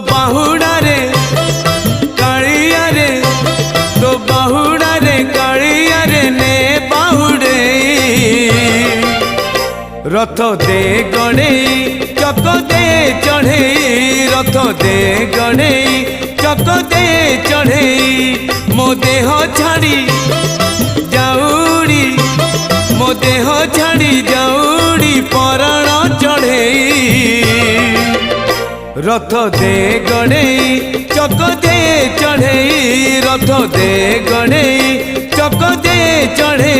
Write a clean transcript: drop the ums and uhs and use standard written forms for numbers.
बाहुड़ा रे कालिया रे तो बाहुड़ा रे कालिया रे ने बाहुड़े रथ दे गणे चक दे चढ़े रथ दे गणे चक दे चढ़े मो देह छाड़ी जाऊड़ी मो देह छाड़ी जाऊड़ी पराण चढ़े रथ दे गणे चक दे चढ़े रथ दे गणे चक दे चढ़े।